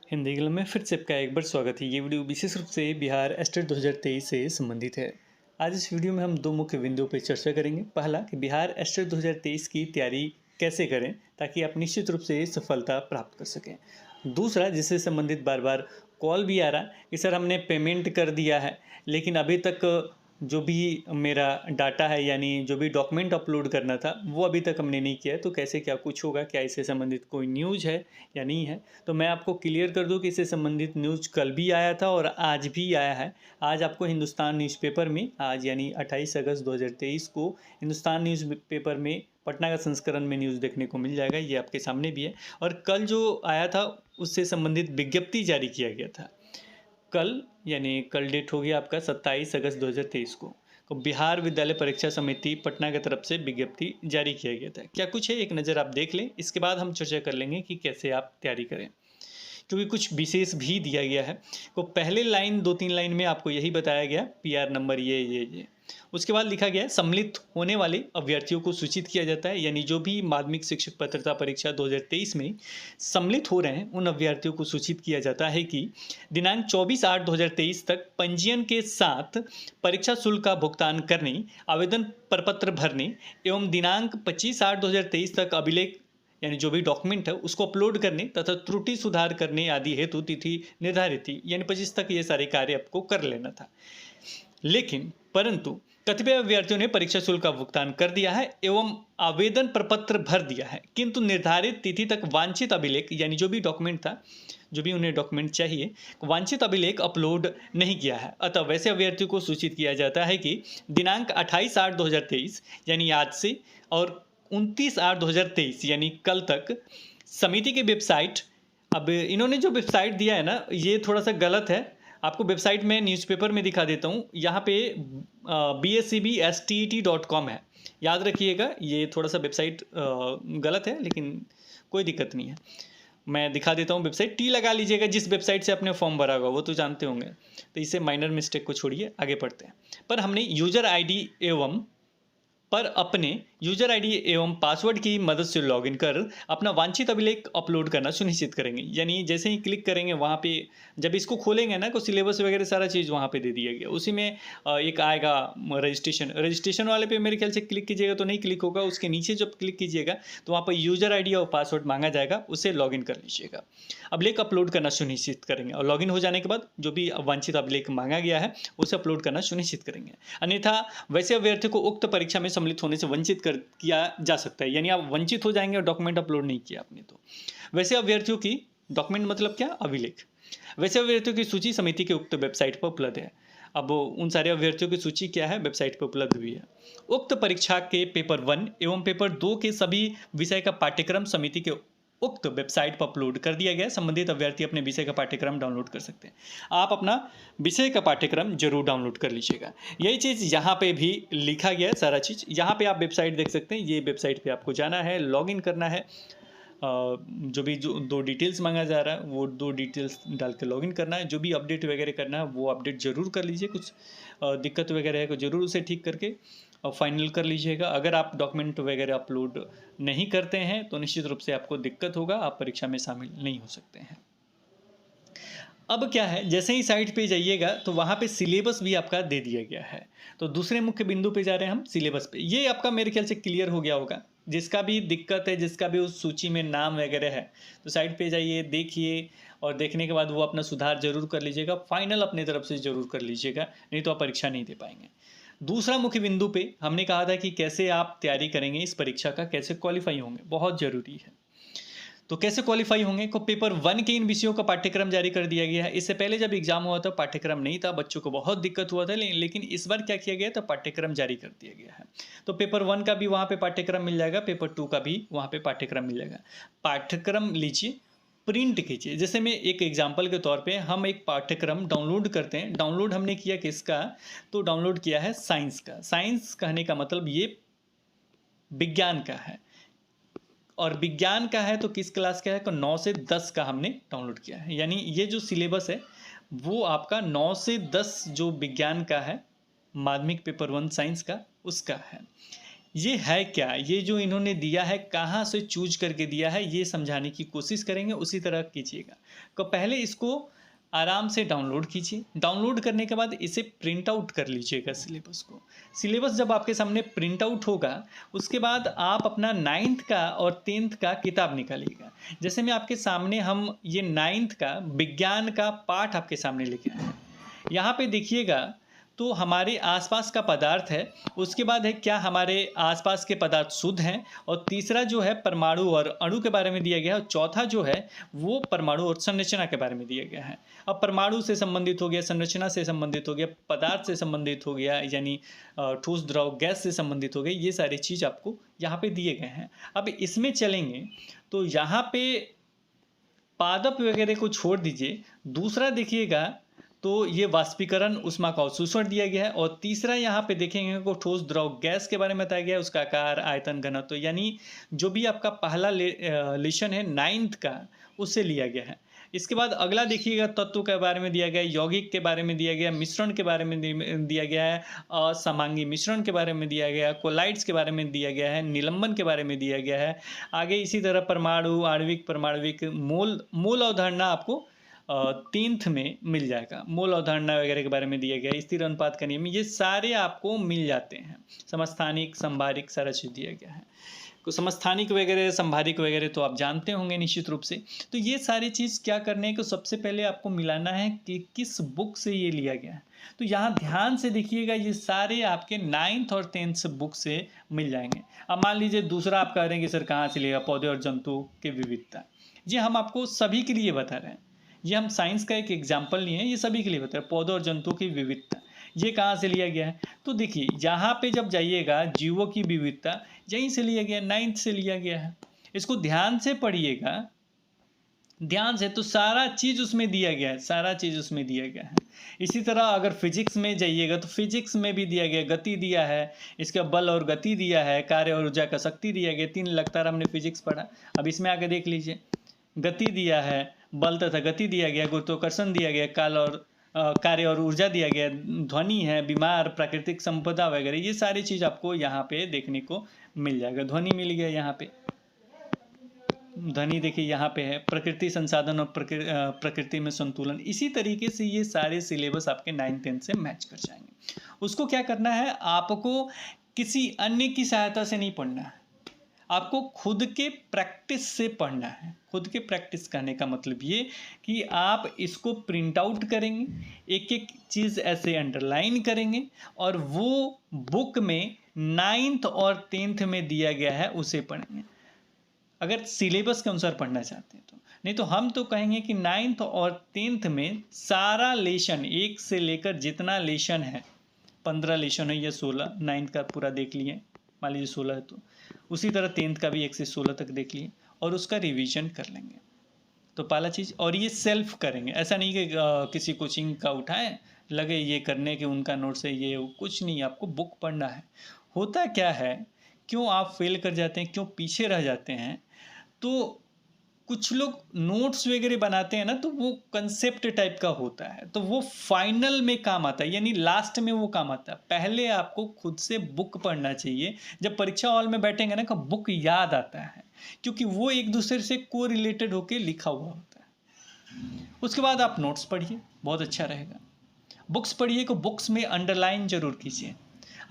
Hindi club में फिर से आपका एक बार स्वागत है। ये वीडियो विशेष रूप से बिहार एस्टेट 2023 से संबंधित है। आज इस वीडियो में हम दो मुख्य बिंदुओं पर चर्चा करेंगे। पहला कि बिहार एस्टेट 2023 की तैयारी कैसे करें ताकि आप निश्चित रूप से सफलता प्राप्त कर सकें। दूसरा, जिससे संबंधित बार बार कॉल भी आ रहा कि सर हमने पेमेंट कर दिया है लेकिन अभी तक जो भी मेरा डाटा है यानी जो भी डॉक्यूमेंट अपलोड करना था वो अभी तक हमने नहीं किया है, तो कैसे क्या कुछ होगा, क्या इससे संबंधित कोई न्यूज़ है या नहीं है। तो मैं आपको क्लियर कर दूं कि इससे संबंधित न्यूज़ कल भी आया था और आज भी आया है। आज आपको हिंदुस्तान न्यूज़पेपर में, आज यानी 28 अगस्त 2023 को हिंदुस्तान न्यूज़पेपर में पटना का संस्करण में न्यूज़ देखने को मिल जाएगा। ये आपके सामने भी है। और कल जो आया था उससे संबंधित विज्ञप्ति जारी किया गया था। कल यानी कल डेट हो गया आपका 27 अगस्त 2023 को तो बिहार विद्यालय परीक्षा समिति पटना की तरफ से विज्ञप्ति जारी किया गया था। क्या कुछ है, एक नज़र आप देख लें। इसके बाद हम चर्चा कर लेंगे कि कैसे आप तैयारी करें, क्योंकि कुछ विशेष भी दिया गया है। तो पहले लाइन 2-3 लाइन में आपको यही बताया गया, पीआर नंबर ये। उसके बाद लिखा गया है सम्मिलित होने वाले अभ्यर्थियों को सूचित किया जाता है, यानी जो भी माध्यमिक शिक्षक पात्रता परीक्षा 2023 में सम्मिलित हो रहे हैं उन अभ्यर्थियों को सूचित किया जाता है कि दिनांक 24/8/2023 तक पंजीयन के साथ परीक्षा शुल्क का भुगतान करने, आवेदन प्रपत्र भरने एवं दिनांक 25/8/2023 तक अभिलेख यानी जो भी डॉक्यूमेंट है उसको अपलोड करने तथा त्रुटि सुधार करने आदि हेतु तिथि निर्धारित थी, यानी 25 तक ये सारे कार्य आपको कर लेना था। लेकिन परंतु कतिपय अभ्यर्थियों ने परीक्षा शुल्क का भुगतान कर दिया है एवं आवेदन प्रपत्र भर दिया है, किंतु निर्धारित तिथि तक वांछित अभिलेख यानी जो भी डॉक्यूमेंट था, जो भी उन्हें डॉक्यूमेंट चाहिए, वांछित अभिलेख अपलोड नहीं किया है। अतः वैसे अभ्यर्थियों को सूचित किया जाता है कि दिनांक 28/8/2023 यानी आज से और 29/8/2023 यानी कल तक समिति की वेबसाइट, अब इन्होंने जो वेबसाइट दिया है ना ये थोड़ा सा गलत है। आपको वेबसाइट में न्यूज़पेपर में दिखा देता हूँ। यहाँ पे bscbstet.com है, याद रखिएगा। ये थोड़ा सा वेबसाइट गलत है लेकिन कोई दिक्कत नहीं है, मैं दिखा देता हूँ। वेबसाइट टी लगा लीजिएगा, जिस वेबसाइट से आपने फॉर्म भरा होगा वो तो जानते होंगे। तो इससे माइनर मिस्टेक को छोड़िए, आगे पढ़ते हैं। पर हमने यूजर आईडी एवं पर अपने यूजर आईडी एवं पासवर्ड की मदद से लॉगिन कर अपना वांछित अभिलेख अपलोड करना सुनिश्चित करेंगे। यानी जैसे ही क्लिक करेंगे वहाँ पे, जब इसको खोलेंगे ना तो सिलेबस वगैरह सारा चीज़ वहाँ पे दे दिया गया। उसी में एक आएगा रजिस्ट्रेशन वाले पे मेरे ख्याल से क्लिक कीजिएगा तो नहीं क्लिक होगा। उसके नीचे जब क्लिक कीजिएगा तो वहाँ पर यूजर आईडी और पासवर्ड मांगा जाएगा, उसे लॉगिन कर लीजिएगा। अभिलेख अपलोड करना सुनिश्चित करेंगे और लॉगिन हो जाने के बाद जो भी वांछित अभिलेख मांगा गया है उसे अपलोड करना सुनिश्चित करेंगे। अन्यथा वैसे अभ्यर्थी को उक्त परीक्षा में सम्मिलित होने से वंचित कर किया जा सकता है, यानी आप वंचित हो जाएंगे और डॉक्यूमेंट अपलोड नहीं किया आपने तो। वैसे अभ्यर्थियों की डॉक्यूमेंट मतलब क्या, अभिलेख। वैसे अभ्यर्थियों की सूची समिति के उक्त वेबसाइट पर उपलब्ध है। अब उन सारे अभ्यर्थियों की सूची क्या है, वेबसाइट पर उपलब्ध हुई है। उक्त परीक्षा के पेपर 1 एवं पेपर 2 के सभी विषय का पाठ्यक्रम समिति के उक्त वेबसाइट पर अपलोड कर दिया गया। संबंधित अभ्यर्थी अपने विषय का पाठ्यक्रम डाउनलोड कर सकते हैं। आप अपना विषय का पाठ्यक्रम जरूर डाउनलोड कर लीजिएगा। यही चीज़ यहाँ पे भी लिखा गया है, सारा चीज़ यहाँ पे आप वेबसाइट देख सकते हैं। ये वेबसाइट पे आपको जाना है, लॉगिन करना है, जो भी जो 2 डिटेल्स मांगा जा रहा है वो 2 डिटेल्स डाल के लॉगिन करना है। जो भी अपडेट वगैरह करना है वो अपडेट ज़रूर कर लीजिए। कुछ दिक्कत वगैरह है तो ज़रूर उसे ठीक करके फाइनल कर लीजिएगा। अगर आप डॉक्यूमेंट वगैरह अपलोड नहीं करते हैं तो निश्चित रूप से आपको दिक्कत होगा, आप परीक्षा में शामिल नहीं हो सकते हैं। अब क्या है, जैसे ही साइट पे जाइएगा तो वहाँ पे सिलेबस भी आपका दे दिया गया है। तो दूसरे मुख्य बिंदु पे जा रहे हैं हम, सिलेबस पे। ये आपका मेरे ख्याल से क्लियर हो गया होगा। जिसका भी दिक्कत है, जिसका भी उस सूची में नाम वगैरह है, तो साइट पे जाइए, देखिए और देखने के बाद वो अपना सुधार जरूर कर लीजिएगा। फाइनल अपनी तरफ से जरूर कर लीजिएगा, नहीं तो आप परीक्षा नहीं दे पाएंगे। दूसरा मुख्य बिंदु पे हमने कहा था कि कैसे आप तैयारी करेंगे इस परीक्षा का, कैसे क्वालिफाई होंगे, बहुत ज़रूरी है। तो कैसे क्वालिफाई होंगे को पेपर 1 के इन विषयों का पाठ्यक्रम जारी कर दिया गया है। इससे पहले जब एग्जाम हुआ था पाठ्यक्रम नहीं था, बच्चों को बहुत दिक्कत हुआ था, लेकिन इस बार क्या किया गया तो पाठ्यक्रम जारी कर दिया गया है। तो पेपर 1 का भी वहाँ पे पाठ्यक्रम मिल जाएगा, पेपर 2 का भी वहाँ पे पाठ्यक्रम मिल जाएगा। पाठ्यक्रम लीजिए, प्रिंट कीजिए। जैसे मैं एक एग्जाम्पल के तौर पे, हम एक पाठ्यक्रम डाउनलोड करते हैं। डाउनलोड हमने किया किसका, तो डाउनलोड किया है साइंस का। साइंस कहने का मतलब ये विज्ञान का है, और विज्ञान का है तो किस क्लास का है, तो 9 से 10 का हमने डाउनलोड किया है। यानी ये जो सिलेबस है वो आपका 9 से 10 जो विज्ञान का है, माध्यमिक पेपर 1 साइंस का, उसका है। ये है क्या, ये जो इन्होंने दिया है कहाँ से चूज करके दिया है, ये समझाने की कोशिश करेंगे, उसी तरह कीजिएगा। तो पहले इसको आराम से डाउनलोड कीजिए। डाउनलोड करने के बाद इसे प्रिंट आउट कर लीजिएगा सिलेबस को। सिलेबस जब आपके सामने प्रिंट आउट होगा, उसके बाद आप अपना 9th का और 10th का किताब निकालिएगा। जैसे मैं आपके सामने हम ये 9th का विज्ञान का पाठ आपके सामने लेके आए हैं। यहाँ पे देखिएगा, तो हमारे आसपास का पदार्थ है, उसके बाद है क्या हमारे आसपास के पदार्थ शुद्ध हैं, और तीसरा जो है परमाणु और अणु के बारे में दिया गया है, और चौथा जो है वो परमाणु और संरचना के बारे में दिया गया है। अब परमाणु से संबंधित हो गया, संरचना से संबंधित हो गया, पदार्थ से संबंधित हो गया, यानी ठोस द्रव गैस से संबंधित हो गई, ये सारी चीज़ आपको यहाँ पे दिए गए हैं। अब इसमें चलेंगे तो यहाँ पे पादप वगैरह को छोड़ दीजिए। दूसरा देखिएगा, तो ये वाष्पीकरण उष्मा का अवशोषण दिया गया है, और तीसरा यहाँ पे देखेंगे को ठोस द्रव गैस के बारे में बताया गया है, उसका आकार, आयतन, घनत्व, यानी जो भी आपका पहला लेशन है 9th का, उससे लिया गया है। इसके बाद अगला देखिएगा, तत्व के बारे में दिया गया है, यौगिक के बारे में दिया गया है, मिश्रण के बारे में दिया गया है, असमांगी मिश्रण के बारे में दिया गया है, कोलाइड्स के बारे में दिया गया है, निलंबन के बारे में दिया गया है। आगे इसी तरह परमाणु, आणविक, परमाणविक, मोल अवधारणा आपको 10th में मिल जाएगा। मोल अवधारणा वगैरह के बारे में दिया गया है, स्थिर अनुपात का नियम, ये सारे आपको मिल जाते हैं। समस्थानिक, संभारिक, सारा चीज़ दिया गया है। तो समस्थानिक वगैरह, संभारिक वगैरह तो आप जानते होंगे निश्चित रूप से। तो ये सारी चीज़ क्या करने है कि सबसे पहले आपको मिलाना है कि किस बुक से ये लिया गया है। तो यहाँ ध्यान से देखिएगा, ये सारे आपके 9th और 10th बुक से मिल जाएंगे। अब मान लीजिए दूसरा आप कह रहे हैं कि सर कहाँ से लिया, पौधे और जंतु की विविधता। ये हम आपको सभी के लिए बता रहे हैं, ये हम साइंस का एक एग्जाम्पल लिए हैं, ये सभी के लिए बता रहे हैं। पौधों और जंतुओं की विविधता, ये कहाँ से लिया गया है, तो देखिए यहाँ पे जब जाइएगा, जीवों की विविधता यहीं से लिया गया, 9th से लिया गया है। इसको ध्यान से पढ़िएगा, ध्यान से, तो सारा चीज़ उसमें दिया गया है, सारा चीज़ उसमें दिया गया है। इसी तरह अगर फिजिक्स में जाइएगा तो फिजिक्स में भी दिया गया, गति दिया है, इसका बल और गति दिया है, कार्य और ऊर्जा का शक्ति दिया गया। 3 लगातार हमने फिजिक्स पढ़ा। अब इसमें आगे देख लीजिए, गति दिया है, बल तथा गति दिया गया, गुरुत्वाकर्षण दिया गया, काल और कार्य और ऊर्जा दिया गया, ध्वनि है, बीमार, प्राकृतिक संपदा वगैरह, ये सारी चीज़ आपको यहाँ पे देखने को मिल जाएगा। ध्वनि मिल गया यहाँ पे, ध्वनि देखिए यहाँ पे है, प्रकृति संसाधन और प्रकृति में संतुलन। इसी तरीके से ये सारे सिलेबस आपके 9th 10th से मैच कर जाएंगे। उसको क्या करना है, आपको किसी अन्य की सहायता से नहीं पढ़ना है, आपको खुद के प्रैक्टिस से पढ़ना है। खुद के प्रैक्टिस करने का मतलब ये कि आप इसको प्रिंट आउट करेंगे, एक एक चीज़ ऐसे अंडरलाइन करेंगे, और वो बुक में 9th और 10th में दिया गया है उसे पढ़ेंगे, अगर सिलेबस के अनुसार पढ़ना चाहते हैं तो। नहीं तो हम तो कहेंगे कि 9th और 10th में सारा लेशन, 1 से लेकर जितना लेशन है, 15 लेशन है या 16, 9th का पूरा देख लिए, मान लीजिए 16 है, तो उसी तरह 10th का भी 1 से 16 तक देख लिए, और उसका रिवीजन कर लेंगे। तो पहला चीज़, और ये सेल्फ करेंगे, ऐसा नहीं कि किसी कोचिंग का उठाएं, लगे ये करने के उनका नोट्स है, ये कुछ नहीं, आपको बुक पढ़ना है। होता क्या है, क्यों आप फेल कर जाते हैं, क्यों पीछे रह जाते हैं, तो कुछ लोग नोट्स वगैरह बनाते हैं ना, तो वो कंसेप्ट टाइप का होता है, तो वो फाइनल में काम आता है, यानी लास्ट में वो काम आता है। पहले आपको खुद से बुक पढ़ना चाहिए। जब परीक्षा हॉल में बैठेंगे ना, का बुक याद आता है, क्योंकि वो एक दूसरे से को रिलेटेड होकर लिखा हुआ होता है। उसके बाद आप नोट्स पढ़िए, बहुत अच्छा रहेगा। बुक्स पढ़िए को बुक्स में अंडरलाइन जरूर कीजिए।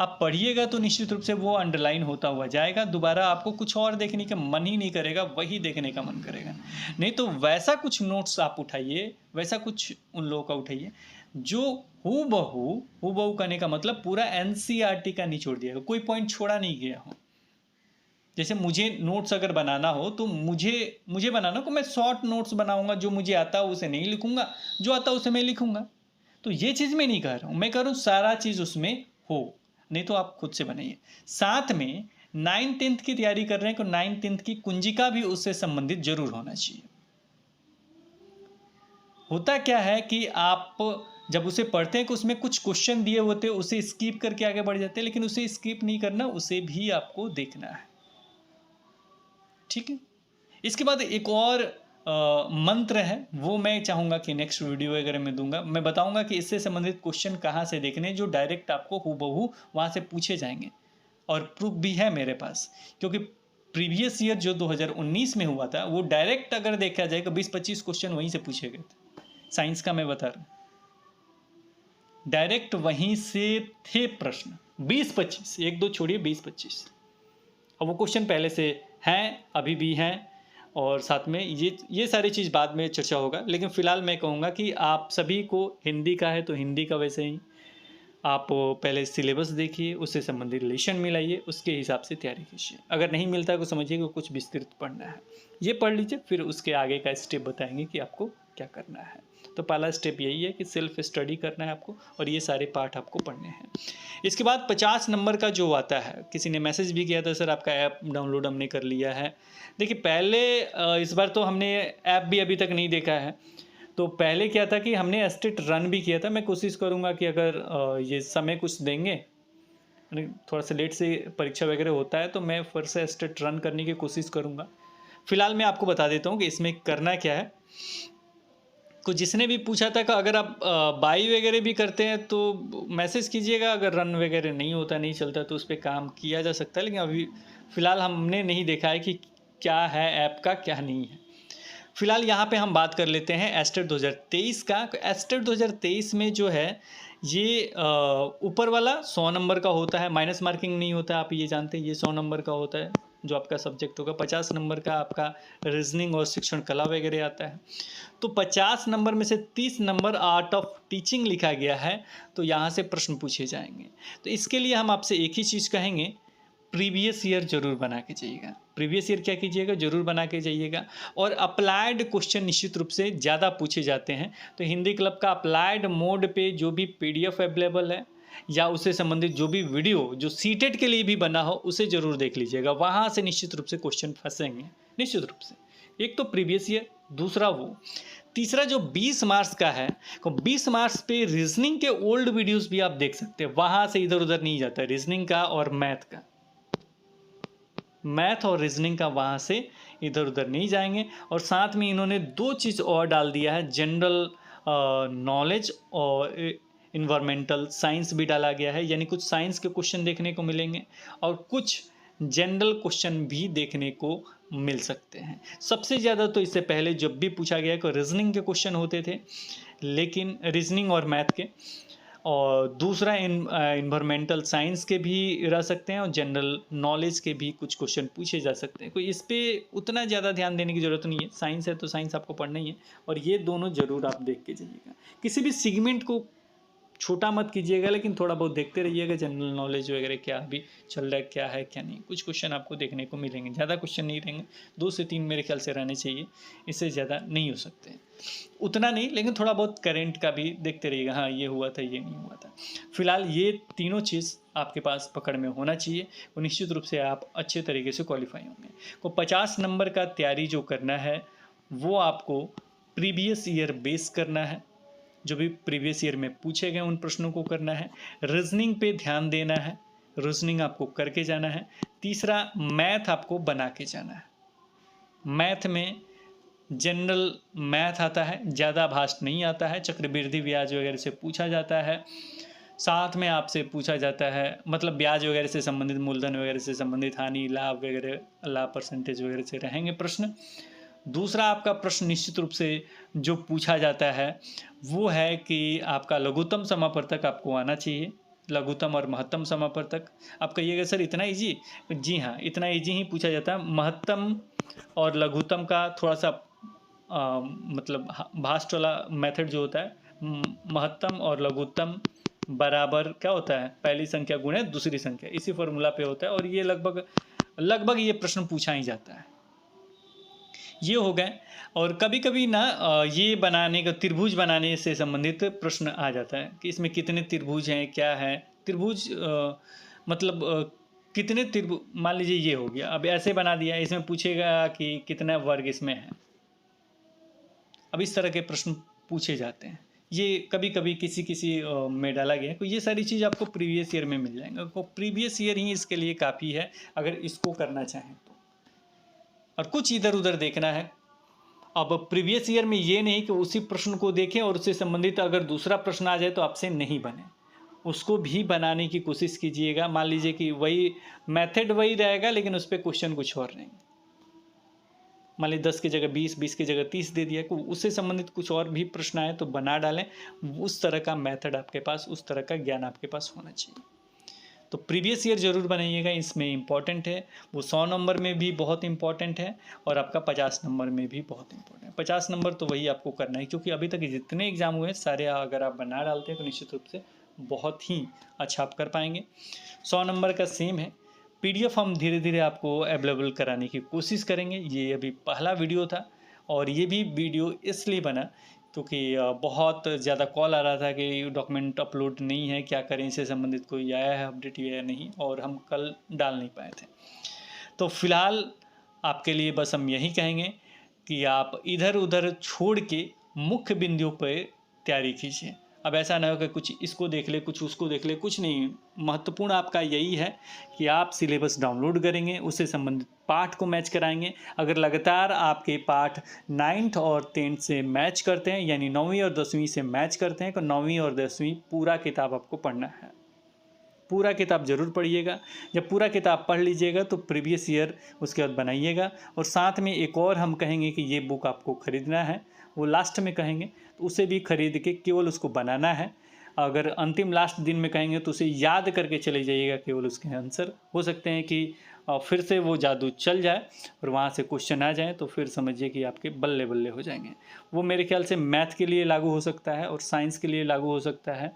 आप पढ़िएगा तो निश्चित रूप से वो अंडरलाइन होता हुआ जाएगा, दोबारा आपको कुछ और देखने का मन ही नहीं करेगा, वही देखने का मन करेगा। नहीं तो वैसा कुछ नोट्स आप उठाइए, वैसा कुछ उन लोगों का उठाइए जो हूबहू करने का मतलब पूरा NCERT का निचोड़ दिया, कोई पॉइंट छोड़ा नहीं गया हो। जैसे मुझे नोट्स अगर बनाना हो तो मुझे बनाना को मैं शॉर्ट नोट्स बनाऊंगा, जो मुझे आता है उसे नहीं लिखूंगा, जो आता है उसे मैं लिखूंगा। तो ये चीज़ मैं नहीं कह रहा हूँ, मैं कह रहा हूँ सारा चीज़ उसमें हो। नहीं तो आप खुद से बनाइए। साथ में 9th 10th की तैयारी कर रहे हैं तो 9th 10th की कुंजिका भी उससे संबंधित जरूर होना चाहिए। होता क्या है कि आप जब उसे पढ़ते हैं कि उसमें कुछ क्वेश्चन दिए होते हैं, उसे स्किप करके आगे बढ़ जाते हैं, लेकिन उसे स्किप नहीं करना, उसे भी आपको देखना है। ठीक है। इसके बाद एक और मंत्र है, वो मैं चाहूँगा कि नेक्स्ट वीडियो वगैरह में दूंगा। मैं बताऊंगा कि इससे संबंधित क्वेश्चन कहाँ से देखने, जो डायरेक्ट आपको हूबहू वहाँ से पूछे जाएंगे। और प्रूफ भी है मेरे पास, क्योंकि प्रीवियस ईयर जो 2019 में हुआ था वो डायरेक्ट अगर देखा जाए तो 20-25 क्वेश्चन वहीं से पूछे गए थे। साइंस का मैं बता रहा हूँ, डायरेक्ट वहीं से थे प्रश्न 20-25, एक दो छोड़िए 20-25। और वो क्वेश्चन पहले से हैं, अभी भी हैं, और साथ में ये सारी चीज़ बाद में चर्चा होगा। लेकिन फ़िलहाल मैं कहूँगा कि आप सभी को हिंदी का है तो हिंदी का वैसे ही आप पहले सिलेबस देखिए, उससे संबंधित रिलेशन मिलाइए, उसके हिसाब से तैयारी कीजिए। अगर नहीं मिलता है तो समझिए कि कुछ विस्तृत पढ़ना है, ये पढ़ लीजिए, फिर उसके आगे का स्टेप बताएंगे कि आपको क्या करना है। तो पहला स्टेप यही है कि सेल्फ स्टडी करना है आपको, और ये सारे पार्ट आपको पढ़ने हैं। इसके बाद 50 नंबर का जो आता है, किसी ने मैसेज भी किया था, सर आपका ऐप डाउनलोड हमने कर लिया है। देखिए पहले इस बार तो हमने ऐप भी अभी तक नहीं देखा है, तो पहले क्या था कि हमने स्टेट रन भी किया था। मैं कोशिश करूँगा कि अगर ये समय कुछ देंगे, थोड़ा सा लेट से परीक्षा वगैरह होता है, तो मैं फिर से स्टेट रन करने की कोशिश करूँगा। फिलहाल मैं आपको बता देता हूँ कि इसमें करना क्या है। को जिसने भी पूछा था कि अगर आप बाई वगैरह भी करते हैं तो मैसेज कीजिएगा, अगर रन वगैरह नहीं होता, नहीं चलता, तो उस पर काम किया जा सकता है। लेकिन अभी फ़िलहाल हमने नहीं देखा है कि क्या है ऐप का, क्या नहीं है। फिलहाल यहाँ पे हम बात कर लेते हैं एस्टेट 2023 का। एस्टेट 2023 में जो है ये ऊपर वाला 100 नंबर का होता है, माइनस मार्किंग नहीं होता है, आप ये जानते हैं। ये 100 नंबर का होता है जो आपका सब्जेक्ट होगा। 50 नंबर का आपका रीजनिंग और शिक्षण कला वगैरह आता है। तो 50 नंबर में से 30 नंबर आर्ट ऑफ टीचिंग लिखा गया है, तो यहाँ से प्रश्न पूछे जाएंगे। तो इसके लिए हम आपसे एक ही चीज़ कहेंगे, प्रीवियस ईयर जरूर बना के जाइएगा। प्रीवियस ईयर क्या कीजिएगा, जरूर बना के जाइएगा। और अप्लाइड क्वेश्चन निश्चित रूप से ज़्यादा पूछे जाते हैं, तो हिंदी क्लब का अप्लाइड मोड पे जो भी PDF अवेलेबल है या उससे संबंधित जो भी वीडियो जो सीटेट के लिए भी बना हो, उसे जरूर देख लीजिएगा। वहाँ से निश्चित रूप से क्वेश्चन फंसेंगे निश्चित रूप से। एक तो प्रीवियस ईयर, दूसरा वो, तीसरा जो 20 मार्क्स का है, तो 20 मार्क्स पे रीजनिंग के ओल्ड वीडियोस भी आप देख सकते हैं। वहाँ से इधर उधर नहीं जाता, रीजनिंग का और मैथ का, मैथ और रीजनिंग का वहाँ से इधर उधर नहीं जाएंगे। और साथ में इन्होंने दो चीज़ और डाल दिया है, जनरल नॉलेज और इन्वायरमेंटल साइंस भी डाला गया है। यानी कुछ साइंस के क्वेश्चन देखने को मिलेंगे और कुछ जनरल क्वेश्चन भी देखने को मिल सकते हैं। सबसे ज़्यादा तो इससे पहले जब भी पूछा गया कि रीजनिंग के क्वेश्चन होते थे, लेकिन रीजनिंग और मैथ के, और दूसरा इन्वायरमेंटल साइंस के भी रह सकते हैं और जनरल नॉलेज के भी कुछ क्वेश्चन पूछे जा सकते हैं। कोई इस पर उतना ज़्यादा ध्यान देने की ज़रूरत नहीं है। साइंस है तो साइंस आपको पढ़ना ही है, और ये दोनों ज़रूर आप देख के जाइएगा। किसी भी सेगमेंट को छोटा मत कीजिएगा, लेकिन थोड़ा बहुत देखते रहिएगा। जनरल नॉलेज वगैरह क्या अभी चल रहा है, क्या है क्या नहीं, कुछ क्वेश्चन आपको देखने को मिलेंगे। ज़्यादा क्वेश्चन नहीं रहेंगे, 2 से 3 मेरे ख्याल से रहने चाहिए, इससे ज़्यादा नहीं हो सकते। उतना नहीं, लेकिन थोड़ा बहुत करंट का भी देखते रहिएगा, हाँ ये हुआ था, ये नहीं हुआ था। फिलहाल ये तीनों चीज़ आपके पास पकड़ में होना चाहिए, और निश्चित रूप से आप अच्छे तरीके से क्वालिफाई होंगे। तो 50 नंबर का तैयारी जो करना है वो आपको प्रीवियस ईयर बेस करना है। जो भी प्रीवियस ईयर में पूछे गए उन प्रश्नों को करना है। रीजनिंग पे ध्यान देना है, रीजनिंग आपको करके जाना है। तीसरा, मैथ आपको बना के जाना है। मैथ में जनरल मैथ आता है, ज़्यादा भास्ट नहीं आता है। चक्रवृद्धि ब्याज वगैरह से पूछा जाता है, साथ में आपसे पूछा जाता है, मतलब ब्याज वगैरह से संबंधित, मूलधन वगैरह से संबंधित, हानि लाभ वगैरह, लाभ परसेंटेज वगैरह से रहेंगे प्रश्न। दूसरा आपका प्रश्न निश्चित रूप से जो पूछा जाता है वो है कि आपका लघुत्तम समापवर्तक आपको आना चाहिए। लघुत्तम और महत्तम समापवर्तक। आप कहिएगा सर इतना इजी? जी हाँ, इतना इजी ही पूछा जाता है। महत्तम और लघुत्तम का थोड़ा सा मतलब भास्ट वाला मेथड जो होता है, महत्तम और लघुत्तम बराबर क्या होता है, पहली संख्या गुणे दूसरी संख्या, इसी फॉर्मूला पे होता है। और ये लगभग ये प्रश्न पूछा ही जाता है। ये हो गए। और कभी कभी ना ये बनाने का, त्रिभुज बनाने से संबंधित प्रश्न आ जाता है कि इसमें कितने त्रिभुज हैं, क्या है त्रिभुज, मतलब कितने त्रिभुज, मान लीजिए ये हो गया, अब ऐसे बना दिया, इसमें पूछेगा कि कितना वर्ग इसमें है। अब इस तरह के प्रश्न पूछे जाते हैं। ये कभी कभी किसी में डाला गया है। तो ये सारी चीज़ आपको प्रीवियस ईयर में मिल जाएंगे। तो प्रीवियस ईयर ही इसके लिए काफ़ी है अगर इसको करना चाहें तो, और कुछ इधर उधर देखना है। अब प्रीवियस ईयर में ये नहीं कि उसी प्रश्न को देखें और उससे संबंधित अगर दूसरा प्रश्न आ जाए तो आपसे नहीं बने। उसको भी बनाने की कोशिश कीजिएगा। मान लीजिए कि वही मेथड वही रहेगा, लेकिन उस पे क्वेश्चन कुछ और रहेंगे। मान लीजिए 10 की जगह 20, 20 की जगह 30 दे दिया, उससे संबंधित कुछ और भी प्रश्न आए तो बना डालें। उस तरह का मेथड आपके पास, उस तरह का ज्ञान आपके पास होना चाहिए। तो प्रीवियस ईयर ज़रूर बनाइएगा, इसमें इम्पॉर्टेंट है। वो 100 नंबर में भी बहुत इम्पॉर्टेंट है और आपका 50 नंबर में भी बहुत इम्पॉर्टेंट है। 50 नंबर तो वही आपको करना है, क्योंकि अभी तक जितने एग्जाम हुए सारे अगर आप बना डालते हैं तो निश्चित रूप से बहुत ही अच्छा आप कर पाएंगे। 100 नंबर का सेम है। पीडीएफ हम धीरे धीरे आपको अवेलेबल कराने की कोशिश करेंगे। ये अभी पहला वीडियो था और ये भी वीडियो इसलिए बना क्योंकि बहुत ज़्यादा कॉल आ रहा था कि डॉक्यूमेंट अपलोड नहीं है, क्या करें, इससे संबंधित कोई आया है अपडेट या नहीं, और हम कल डाल नहीं पाए थे। तो फिलहाल आपके लिए बस हम यही कहेंगे कि आप इधर उधर छोड़ के मुख्य बिंदुओं पर तैयारी कीजिए। अब ऐसा ना हो कि कुछ इसको देख ले, कुछ उसको देख ले, कुछ नहीं। महत्वपूर्ण आपका यही है कि आप सिलेबस डाउनलोड करेंगे, उससे संबंधित पाठ को मैच कराएंगे। अगर लगातार आपके पाठ 9th और 10th से मैच करते हैं, यानी 9वीं और 10वीं से मैच करते हैं, तो 9वीं और 10वीं पूरा किताब आपको पढ़ना है। पूरा किताब ज़रूर पढ़िएगा। जब पूरा किताब पढ़ लीजिएगा तो प्रीवियस ईयर उसके बाद बनाइएगा। और साथ में एक और हम कहेंगे कि ये बुक आपको ख़रीदना है, वो लास्ट में कहेंगे, तो उसे भी खरीद के केवल उसको बनाना है। अगर अंतिम लास्ट दिन में कहेंगे तो उसे याद करके चले जाइएगा, केवल उसके आंसर। हो सकते हैं कि फिर से वो जादू चल जाए और वहाँ से क्वेश्चन आ जाए, तो फिर समझिए कि आपके बल्ले बल्ले हो जाएंगे। वो मेरे ख्याल से मैथ के लिए लागू हो सकता है और साइंस के लिए लागू हो सकता है।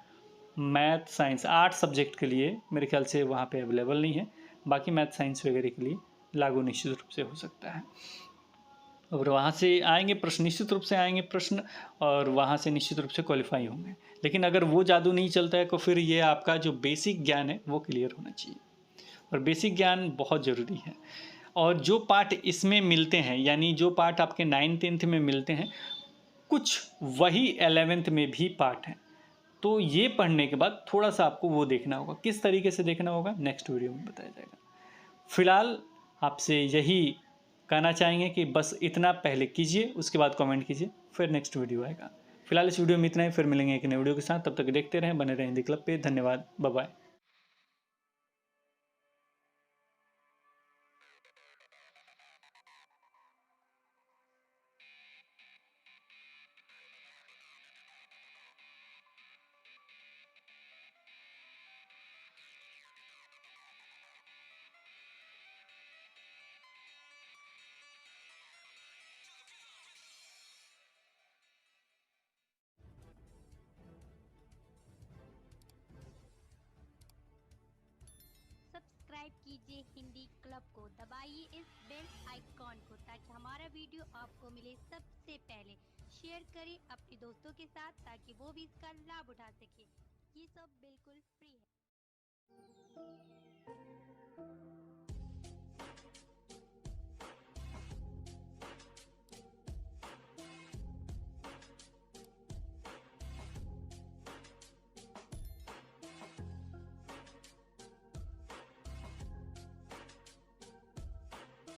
मैथ साइंस 8 सब्जेक्ट के लिए मेरे ख्याल से वहाँ पे अवेलेबल नहीं है। बाकी मैथ साइंस वगैरह के लिए लागू निश्चित रूप से हो सकता है। और वहाँ से आएंगे प्रश्न, निश्चित रूप से आएंगे प्रश्न, और वहाँ से निश्चित रूप से क्वालिफाई होंगे। लेकिन अगर वो जादू नहीं चलता है तो फिर ये आपका जो बेसिक ज्ञान है वो क्लियर होना चाहिए, और बेसिक ज्ञान बहुत ज़रूरी है। और जो पार्ट इसमें मिलते हैं, यानी जो पार्ट आपके 9th-10th में मिलते हैं, कुछ वही 11th में भी पार्ट हैं। तो ये पढ़ने के बाद थोड़ा सा आपको वो देखना होगा। किस तरीके से देखना होगा नेक्स्ट वीडियो में बताया जाएगा। फिलहाल आपसे यही कहना चाहेंगे कि बस इतना पहले कीजिए, उसके बाद कमेंट कीजिए, फिर नेक्स्ट वीडियो आएगा। फिलहाल इस वीडियो में इतना ही, फिर मिलेंगे एक नए वीडियो के साथ। तब तक देखते रहें, बने रहें हिंदी क्लब पे। धन्यवाद, बाय बाय। सब्सक्राइब कीजिए हिंदी क्लब को, दबाइए इस बेल आइकॉन को ताकि हमारा वीडियो आपको मिले सबसे पहले। शेयर करें अपने दोस्तों के साथ ताकि वो भी इसका लाभ उठा सके। ये सब बिल्कुल फ्री है।